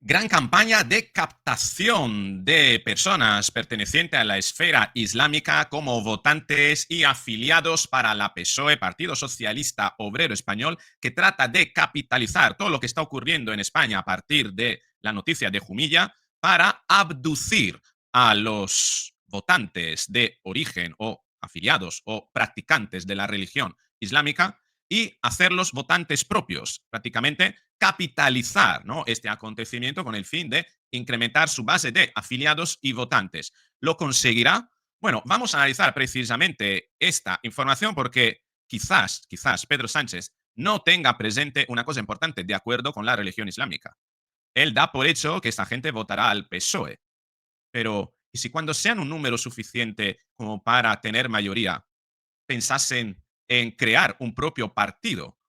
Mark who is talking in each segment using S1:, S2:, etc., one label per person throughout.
S1: Gran campaña de captación de personas pertenecientes a la esfera islámica como votantes y afiliados para la PSOE, Partido Socialista Obrero Español, que trata de capitalizar todo lo que está ocurriendo en España a partir de la noticia de Jumilla para abducir a los votantes de origen o afiliados o practicantes de la religión islámica y hacerlos votantes propios, prácticamente capitalizar, ¿no?, este acontecimiento con el fin de incrementar su base de afiliados y votantes. ¿Lo conseguirá? Bueno, vamos a analizar precisamente esta información porque quizás Pedro Sánchez no tenga presente una cosa importante de acuerdo con la religión islámica. Él da por hecho que esta gente votará al PSOE, pero ¿y si cuando sean un número suficiente como para tener mayoría, pensasen en crear un propio partido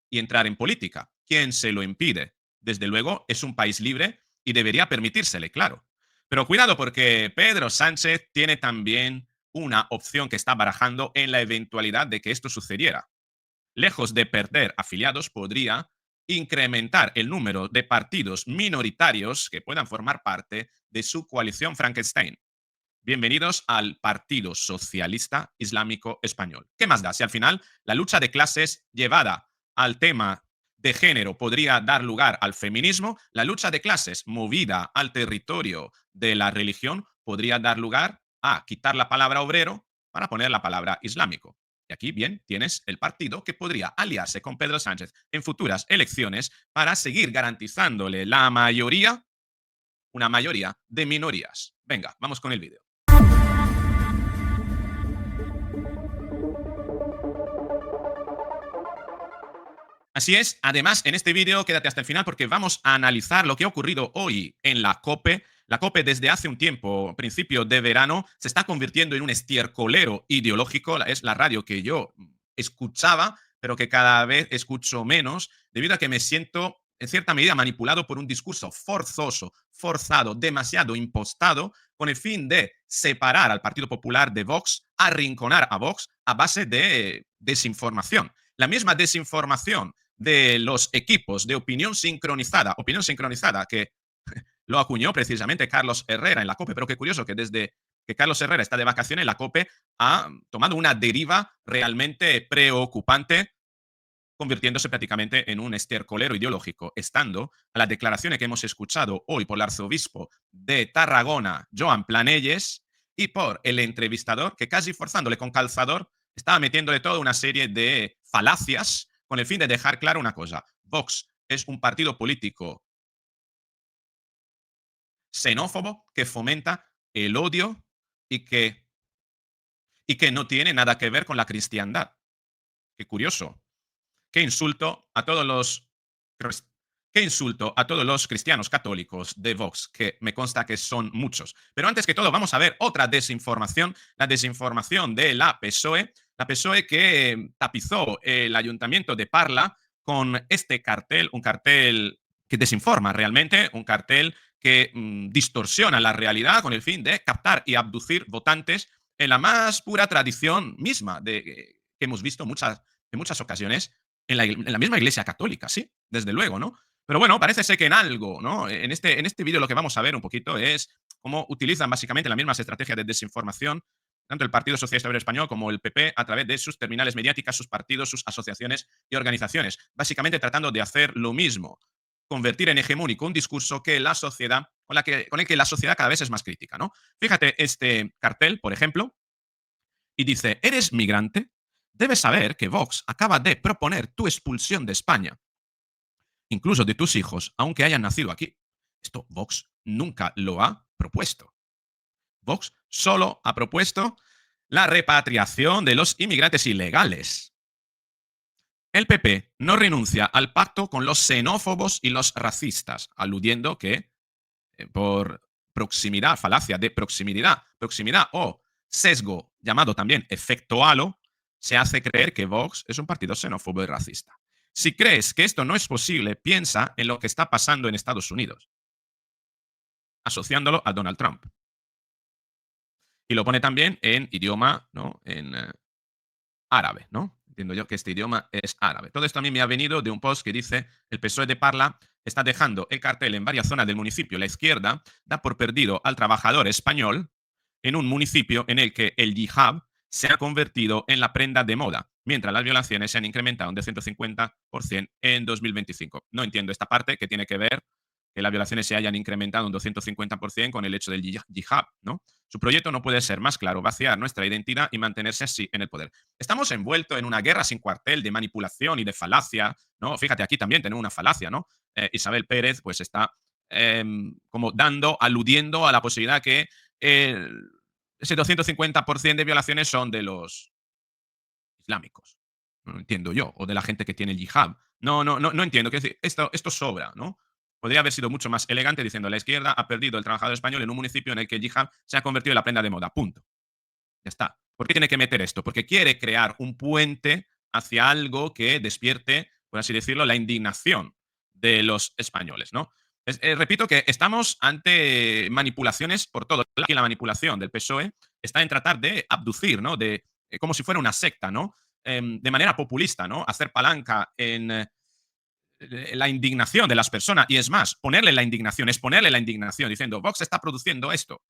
S1: y entrar en política? ¿Quién se lo impide? Desde luego, es un país libre y debería permitírsele, claro. Pero cuidado porque Pedro Sánchez tiene también una opción que está barajando en la eventualidad de que esto sucediera. Lejos de perder afiliados, podría incrementar el número de partidos minoritarios que puedan formar parte de su coalición Frankenstein. Bienvenidos al Partido Socialista Islámico Español. ¿Qué más da? Si al final la lucha de clases llevada al tema de género podría dar lugar al feminismo, la lucha de clases movida al territorio de la religión podría dar lugar a quitar la palabra obrero para poner la palabra islámico. Y aquí, bien, tienes el partido que podría aliarse con Pedro Sánchez en futuras elecciones para seguir garantizándole la mayoría, una mayoría de minorías. Venga, vamos con el vídeo. Así es, además en este vídeo quédate hasta el final porque vamos a analizar lo que ha ocurrido hoy en la COPE. La COPE desde hace un tiempo, principio de verano, se está convirtiendo en un estiercolero ideológico. Es la radio que yo escuchaba, pero que cada vez escucho menos, debido a que me siento en cierta medida manipulado por un discurso forzoso, forzado, demasiado impostado, con el fin de separar al Partido Popular de Vox, arrinconar a Vox a base de desinformación. La misma desinformación de los equipos de opinión sincronizada que lo acuñó precisamente Carlos Herrera en la COPE, pero qué curioso que desde que Carlos Herrera está de vacaciones, la COPE ha tomado una deriva realmente preocupante, convirtiéndose prácticamente en un estercolero ideológico, estando a las declaraciones que hemos escuchado hoy por el arzobispo de Tarragona, Joan Planelles, y por el entrevistador, que casi forzándole con calzador, estaba metiéndole toda una serie de falacias con el fin de dejar claro una cosa. Vox es un partido político xenófobo que fomenta el odio y que no tiene nada que ver con la cristiandad. Qué curioso. Qué insulto a todos los qué insulto a todos los cristianos católicos de Vox, que me consta que son muchos. Pero antes que todo, vamos a ver otra desinformación, la desinformación de la PSOE que tapizó el ayuntamiento de Parla con este cartel, un cartel que desinforma realmente, un cartel que distorsiona la realidad con el fin de captar y abducir votantes en la más pura tradición misma que hemos visto en muchas ocasiones en la misma iglesia católica, sí, desde luego, ¿no? Pero bueno, parece ser que en algo, ¿no? En este vídeo lo que vamos a ver un poquito es cómo utilizan básicamente las mismas estrategias de desinformación, tanto el Partido Socialista Obrero Español como el PP, a través de sus terminales mediáticas, sus partidos, sus asociaciones y organizaciones. Básicamente tratando de hacer lo mismo, convertir en hegemónico un discurso que la sociedad, con el que la sociedad cada vez es más crítica, ¿no? Fíjate este cartel, por ejemplo, y dice: ¿eres migrante? Debes saber que Vox acaba de proponer tu expulsión de España, incluso de tus hijos, aunque hayan nacido aquí. Esto Vox nunca lo ha propuesto. Vox solo ha propuesto la repatriación de los inmigrantes ilegales. El PP no renuncia al pacto con los xenófobos y los racistas, aludiendo que por proximidad, falacia de proximidad o sesgo llamado también efecto halo, se hace creer que Vox es un partido xenófobo y racista. Si crees que esto no es posible, piensa en lo que está pasando en Estados Unidos, asociándolo a Donald Trump. Y lo pone también en idioma, ¿no?, en árabe, ¿no? Entiendo yo que este idioma es árabe. Todo esto a mí me ha venido de un post que dice: el PSOE de Parla está dejando el cartel en varias zonas del municipio. La izquierda da por perdido al trabajador español en un municipio en el que el yihad se ha convertido en la prenda de moda, mientras las violaciones se han incrementado un 250% en 2025. No entiendo esta parte que tiene que ver que las violaciones se hayan incrementado un 250% con el hecho del yihad, ¿no? Su proyecto no puede ser más claro: vaciar nuestra identidad y mantenerse así en el poder. Estamos envueltos en una guerra sin cuartel de manipulación y de falacia, ¿no? Fíjate, aquí también tenemos una falacia, ¿no? Isabel Pérez pues está como aludiendo a la posibilidad que ese 250% de violaciones son de los islámicos. No entiendo yo, o de la gente que tiene el yihad. No entiendo. Quiero decir, esto sobra, ¿no? Podría haber sido mucho más elegante diciendo: la izquierda ha perdido el trabajador español en un municipio en el que el yihad se ha convertido en la prenda de moda. Punto. Ya está. ¿Por qué tiene que meter esto? Porque quiere crear un puente hacia algo que despierte, por así decirlo, la indignación de los españoles, ¿no? Repito que estamos ante manipulaciones por todo. Y la manipulación del PSOE está en tratar de abducir, ¿no? De, como si fuera una secta, ¿no? De manera populista, ¿no? Hacer palanca en la indignación de las personas. Y es más, ponerle la indignación, es ponerle la indignación diciendo: Vox está produciendo esto.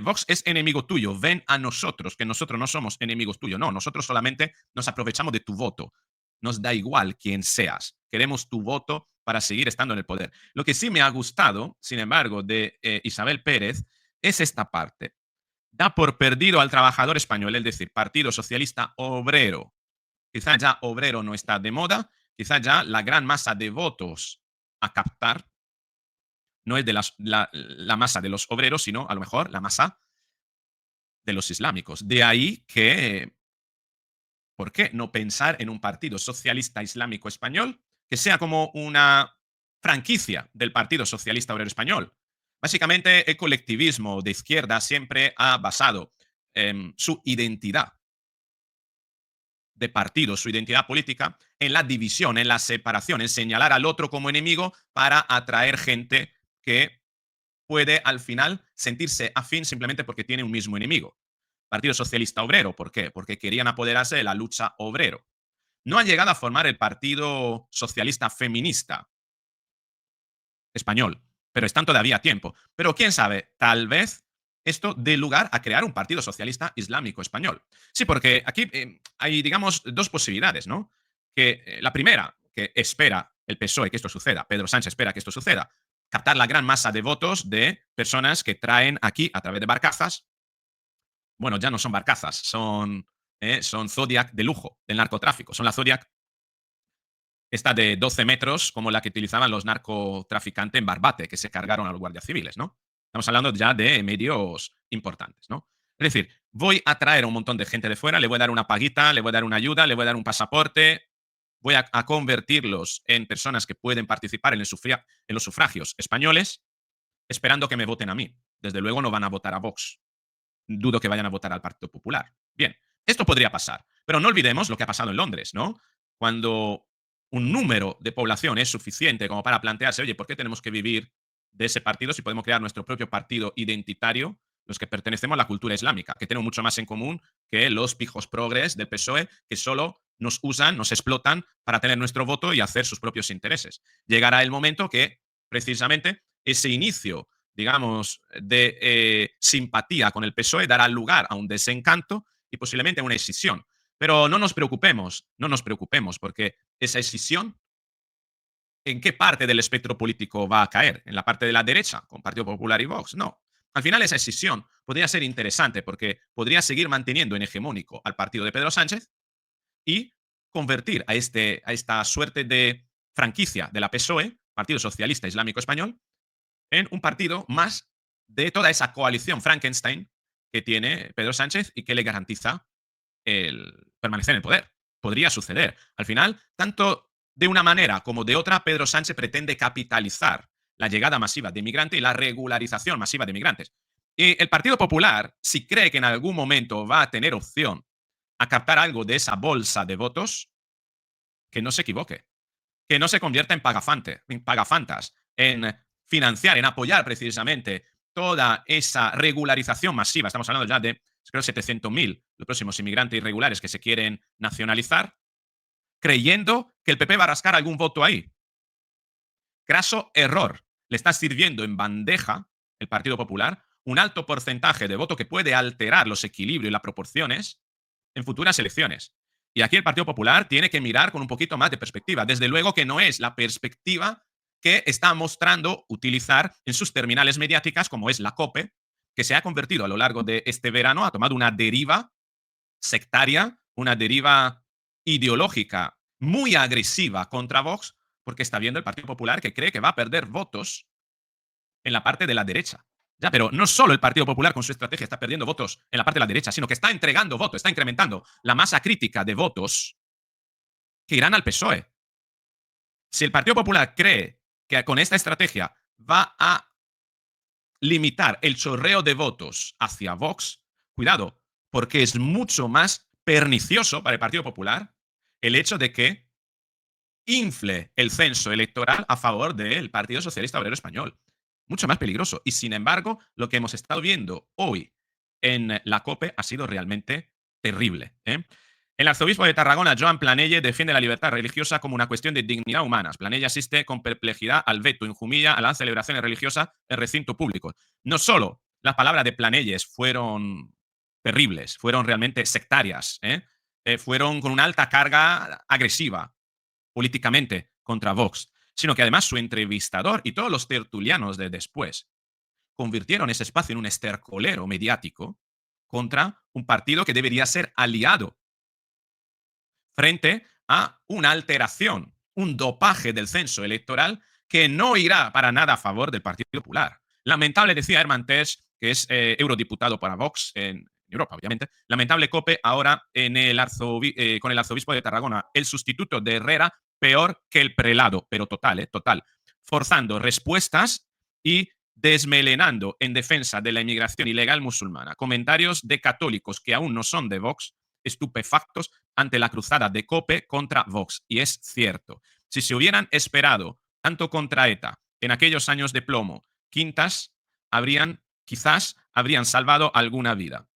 S1: Vox es enemigo tuyo. Ven a nosotros, que nosotros no somos enemigos tuyos. No, nosotros solamente nos aprovechamos de tu voto. Nos da igual quién seas. Queremos tu voto para seguir estando en el poder. Lo que sí me ha gustado, sin embargo, de Isabel Pérez es esta parte. Da por perdido al trabajador español, es decir, Partido Socialista Obrero. Quizá ya obrero no está de moda, quizá ya la gran masa de votos a captar no es de la masa de los obreros, sino a lo mejor la masa de los islámicos. De ahí que, ¿por qué no pensar en un partido socialista islámico español que sea como una franquicia del Partido Socialista Obrero Español? Básicamente, el colectivismo de izquierda siempre ha basado su identidad de partido, su identidad política, en la división, en la separación, en señalar al otro como enemigo para atraer gente que puede al final sentirse afín simplemente porque tiene un mismo enemigo. Partido Socialista Obrero, ¿por qué? Porque querían apoderarse de la lucha obrero. No han llegado a formar el Partido Socialista Feminista Español, pero están todavía a tiempo. Pero quién sabe, tal vez esto dé lugar a crear un Partido Socialista Islámico Español. Sí, porque aquí hay, digamos, dos posibilidades, ¿no? Que la primera, que espera el PSOE que esto suceda, Pedro Sánchez espera que esto suceda, captar la gran masa de votos de personas que traen aquí a través de barcazas. Bueno, ya no son barcazas, son Zodiac de lujo, del narcotráfico. Son la Zodiac esta de 12 metros, como la que utilizaban los narcotraficantes en Barbate, que se cargaron a los guardias civiles, ¿no? Estamos hablando ya de medios importantes, ¿no? Es decir, voy a traer a un montón de gente de fuera, le voy a dar una paguita, le voy a dar una ayuda, le voy a dar un pasaporte, voy a convertirlos en personas que pueden participar en los sufragios españoles, esperando que me voten a mí. Desde luego no van a votar a Vox. Dudo que vayan a votar al Partido Popular. Bien, esto podría pasar, pero no olvidemos lo que ha pasado en Londres, ¿no? Cuando un número de población es suficiente como para plantearse: oye, ¿por qué tenemos que vivir de ese partido si podemos crear nuestro propio partido identitario, los que pertenecemos a la cultura islámica, que tenemos mucho más en común que los pijos progres del PSOE, que solo nos usan, nos explotan para tener nuestro voto y hacer sus propios intereses? Llegará el momento que precisamente ese inicio, digamos, de simpatía con el PSOE dará lugar a un desencanto y posiblemente a una escisión. Pero no nos preocupemos, porque esa escisión, ¿en qué parte del espectro político va a caer? ¿En la parte de la derecha, con Partido Popular y Vox? No. Al final, esa escisión podría ser interesante porque podría seguir manteniendo en hegemónico al partido de Pedro Sánchez y convertir a esta suerte de franquicia de la PSOE, Partido Socialista Islámico Español, en un partido más de toda esa coalición Frankenstein que tiene Pedro Sánchez y que le garantiza el permanecer en el poder. Podría suceder. Al final, tanto de una manera como de otra, Pedro Sánchez pretende capitalizar la llegada masiva de inmigrantes y la regularización masiva de inmigrantes. Y el Partido Popular, si cree que en algún momento va a tener opción a captar algo de esa bolsa de votos, que no se equivoque, que no se convierta en pagafantas, en financiar, en apoyar precisamente toda esa regularización masiva. Estamos hablando ya de, creo, 700.000 los próximos inmigrantes irregulares que se quieren nacionalizar, creyendo que el PP va a rascar algún voto ahí. craso error. Le está sirviendo en bandeja el Partido Popular un alto porcentaje de voto que puede alterar los equilibrios y las proporciones en futuras elecciones. Y aquí el Partido Popular tiene que mirar con un poquito más de perspectiva. Desde luego que no es la perspectiva que está mostrando utilizar en sus terminales mediáticas, como es la COPE, que se ha convertido a lo largo de este verano, ha tomado una deriva sectaria, una deriva ideológica muy agresiva contra Vox, porque está viendo el Partido Popular que cree que va a perder votos en la parte de la derecha. Ya, pero no solo el Partido Popular con su estrategia está perdiendo votos en la parte de la derecha, sino que está entregando votos, está incrementando la masa crítica de votos que irán al PSOE. Si el Partido Popular cree que con esta estrategia va a limitar el chorreo de votos hacia Vox, cuidado, porque es mucho más pernicioso para el Partido Popular el hecho de que infle el censo electoral a favor del Partido Socialista Obrero Español. Mucho más peligroso. Y sin embargo, lo que hemos estado viendo hoy en la COPE ha sido realmente terrible. El arzobispo de Tarragona, Joan Planelle, defiende la libertad religiosa como una cuestión de dignidad humana. Planelle asiste con perplejidad al veto en Jumilla a las celebraciones religiosas en recinto público. No solo las palabras de Planelles fueron terribles, fueron realmente sectarias, fueron con una alta carga agresiva políticamente contra Vox, sino que además su entrevistador y todos los tertulianos de después convirtieron ese espacio en un estercolero mediático contra un partido que debería ser aliado frente a una alteración, un dopaje del censo electoral que no irá para nada a favor del Partido Popular. Lamentable, decía Herman Tertsch, que es eurodiputado para Vox en Europa, obviamente. Lamentable COPE ahora con el arzobispo de Tarragona, el sustituto de Herrera, peor que el prelado, pero total, total. Forzando respuestas y desmelenando en defensa de la inmigración ilegal musulmana. Comentarios de católicos que aún no son de Vox, estupefactos ante la cruzada de COPE contra Vox. Y es cierto. Si se hubieran esperado tanto contra ETA en aquellos años de plomo, quizás habrían salvado alguna vida.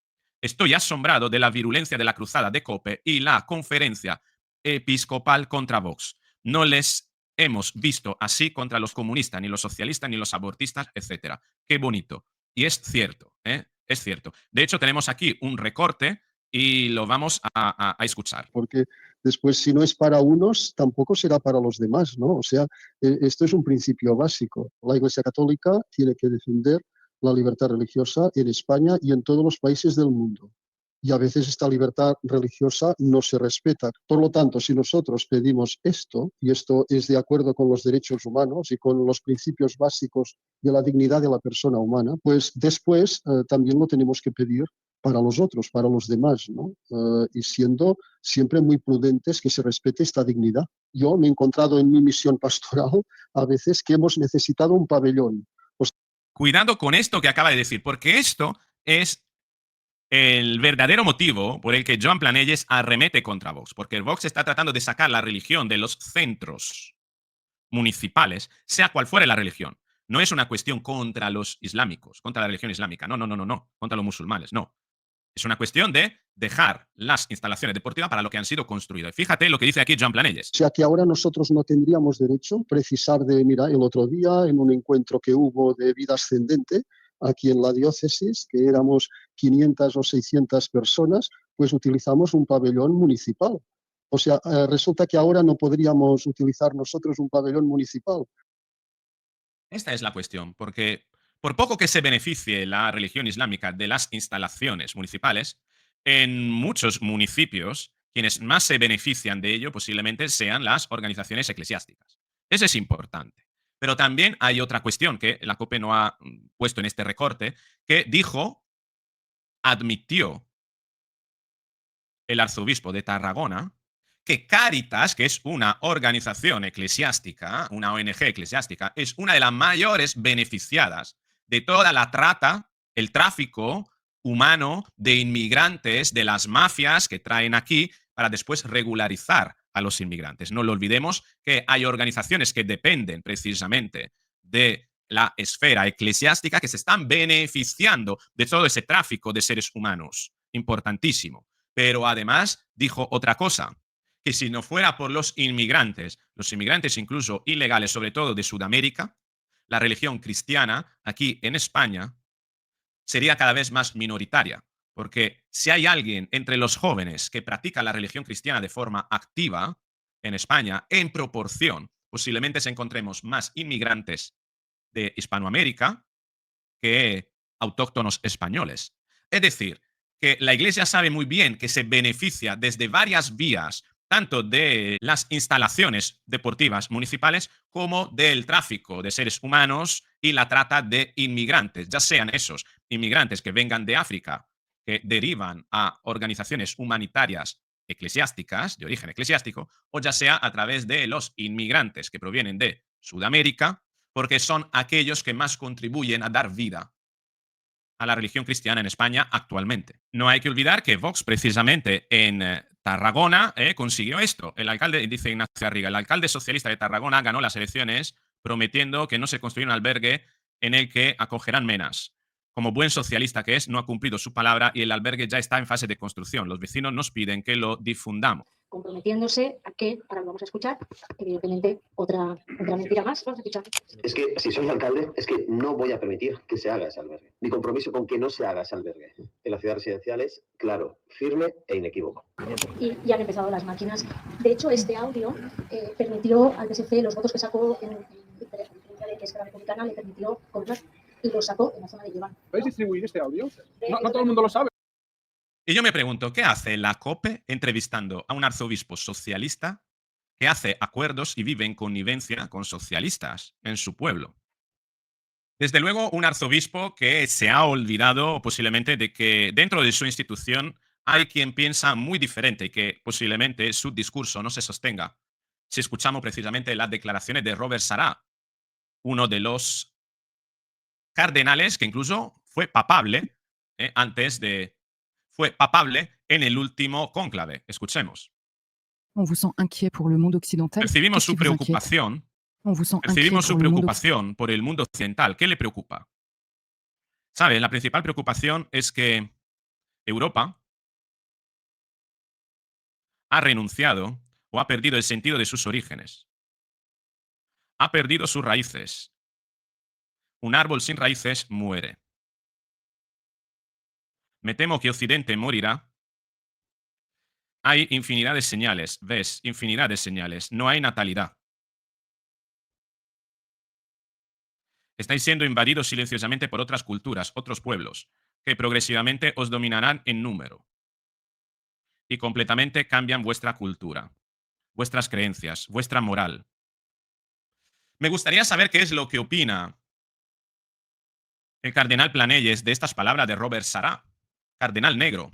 S1: Estoy asombrado de la virulencia de la cruzada de COPE y la conferencia episcopal contra Vox. No les hemos visto así contra los comunistas, ni los socialistas, ni los abortistas, etcétera. Qué bonito. Y es cierto, es cierto. De hecho, tenemos aquí un recorte y lo vamos a escuchar.
S2: Porque después, si no es para unos, tampoco será para los demás, ¿no? O sea, esto es un principio básico. La Iglesia Católica tiene que defender la libertad religiosa en España y en todos los países del mundo. Y a veces esta libertad religiosa no se respeta. Por lo tanto, si nosotros pedimos esto, y esto es de acuerdo con los derechos humanos y con los principios básicos de la dignidad de la persona humana, pues después también lo tenemos que pedir para los otros, para los demás, ¿no? Y siendo siempre muy prudentes que se respete esta dignidad. Yo me he encontrado en mi misión pastoral a veces que hemos necesitado un pabellón.
S1: Cuidado con esto que acaba de decir, porque esto es el verdadero motivo por el que Joan Planelles arremete contra Vox, porque Vox está tratando de sacar la religión de los centros municipales, sea cual fuere la religión. No es una cuestión contra los islámicos, contra la religión islámica, no, contra los musulmanes, no. Es una cuestión de dejar las instalaciones deportivas para lo que han sido construidas. Fíjate lo que dice aquí Joan Planelles.
S2: O sea que ahora nosotros no tendríamos derecho a precisar de, mira, el otro día en un encuentro que hubo de vida ascendente aquí en la diócesis, que éramos 500 o 600 personas, pues utilizamos un pabellón municipal. O sea, resulta que ahora no podríamos utilizar nosotros un pabellón municipal.
S1: Esta es la cuestión, porque por poco que se beneficie la religión islámica de las instalaciones municipales, en muchos municipios quienes más se benefician de ello posiblemente sean las organizaciones eclesiásticas. Eso es importante. Pero también hay otra cuestión que la COPE no ha puesto en este recorte, que admitió el arzobispo de Tarragona, que Cáritas, que es una organización eclesiástica, una ONG eclesiástica, es una de las mayores beneficiadas de toda la trata, el tráfico humano de inmigrantes, de las mafias que traen aquí para después regularizar a los inmigrantes. No lo olvidemos que hay organizaciones que dependen precisamente de la esfera eclesiástica que se están beneficiando de todo ese tráfico de seres humanos. Importantísimo. Pero además dijo otra cosa, que si no fuera por los inmigrantes incluso ilegales, sobre todo de Sudamérica, la religión cristiana aquí en España sería cada vez más minoritaria. Porque si hay alguien entre los jóvenes que practica la religión cristiana de forma activa en España, en proporción, posiblemente encontremos más inmigrantes de Hispanoamérica que autóctonos españoles. Es decir, que la Iglesia sabe muy bien que se beneficia desde varias vías, tanto de las instalaciones deportivas municipales como del tráfico de seres humanos y la trata de inmigrantes, ya sean esos inmigrantes que vengan de África, que derivan a organizaciones humanitarias eclesiásticas, de origen eclesiástico, o ya sea a través de los inmigrantes que provienen de Sudamérica, porque son aquellos que más contribuyen a dar vida a la religión cristiana en España actualmente. No hay que olvidar que Vox, precisamente en Tarragona, consiguió esto. El alcalde, dice Ignacio Arriga, el alcalde socialista de Tarragona ganó las elecciones prometiendo que no se construya un albergue en el que acogerán menas. Como buen socialista que es, no ha cumplido su palabra y el albergue ya está en fase de construcción. Los vecinos nos piden que lo difundamos.
S3: Comprometiéndose a que, ahora lo vamos a escuchar, evidentemente otra mentira más, vamos a escuchar.
S4: Es que si soy alcalde, es que no voy a permitir que se haga ese albergue. Mi compromiso con que no se haga ese albergue en la ciudad residencial es claro, firme e inequívoco.
S3: Y ya han empezado las máquinas. De hecho, este audio permitió al PSC los votos que sacó en diferencia de que es la republicana, le permitió comprar y lo sacó en la zona de Lleván.
S5: ¿Podéis distribuir este audio? No todo el mundo lo sabe.
S1: Y yo me pregunto, ¿qué hace la COPE entrevistando a un arzobispo socialista que hace acuerdos y vive en connivencia con socialistas en su pueblo? Desde luego, un arzobispo que se ha olvidado posiblemente de que dentro de su institución hay quien piensa muy diferente y que posiblemente su discurso no se sostenga. Si escuchamos precisamente las declaraciones de Robert Sará, uno de los cardenales que incluso fue papable fue papable en el último cónclave. Escuchemos.
S6: On vous sent inquiet pour le monde occidental.
S1: Percibimos su preocupación.
S6: On vous sent
S1: Percibimos su
S6: inquiet pour le monde
S1: preocupación por el mundo occidental. ¿Qué le preocupa? ¿Sabe? La principal preocupación es que Europa ha renunciado o ha perdido el sentido de sus orígenes. Ha perdido sus raíces. Un árbol sin raíces muere. Me temo que Occidente morirá. Hay infinidad de señales, ves, infinidad de señales. No hay natalidad. Estáis siendo invadidos silenciosamente por otras culturas, otros pueblos, que progresivamente os dominarán en número. Y completamente cambian vuestra cultura, vuestras creencias, vuestra moral. Me gustaría saber qué es lo que opina el cardenal Planelles de estas palabras de Robert Sará, cardenal negro.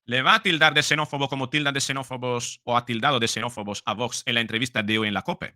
S1: ¿Le va a tildar de xenófobo como tildan de xenófobos o ha tildado de xenófobos a Vox en la entrevista de hoy en la COPE?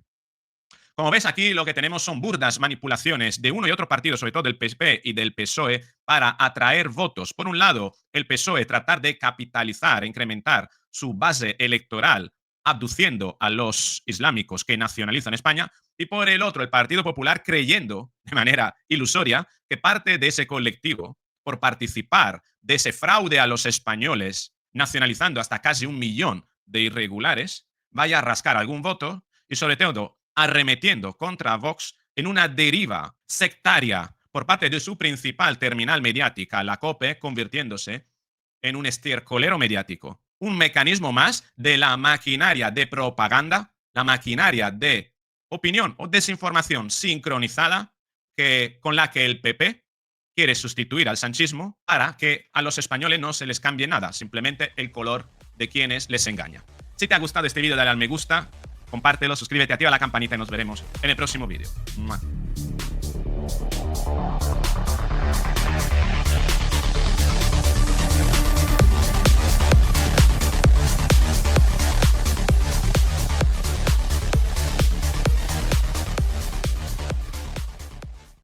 S1: Como ves, aquí lo que tenemos son burdas manipulaciones de uno y otro partido, sobre todo del PP y del PSOE, para atraer votos. Por un lado, el PSOE tratar de capitalizar, incrementar su base electoral, abduciendo a los islámicos que nacionalizan España, y por el otro, el Partido Popular creyendo, de manera ilusoria, que parte de ese colectivo, por participar de ese fraude a los españoles, nacionalizando hasta casi 1 millón de irregulares, vaya a rascar algún voto y, sobre todo, arremetiendo contra Vox en una deriva sectaria por parte de su principal terminal mediática, la COPE, convirtiéndose en un estercolero mediático. Un mecanismo más de la maquinaria de propaganda, la maquinaria de opinión o desinformación sincronizada con la que el PP quiere sustituir al sanchismo para que a los españoles no se les cambie nada, simplemente el color de quienes les engaña. Si te ha gustado este vídeo, dale al me gusta, compártelo, suscríbete, activa la campanita y nos veremos en el próximo vídeo.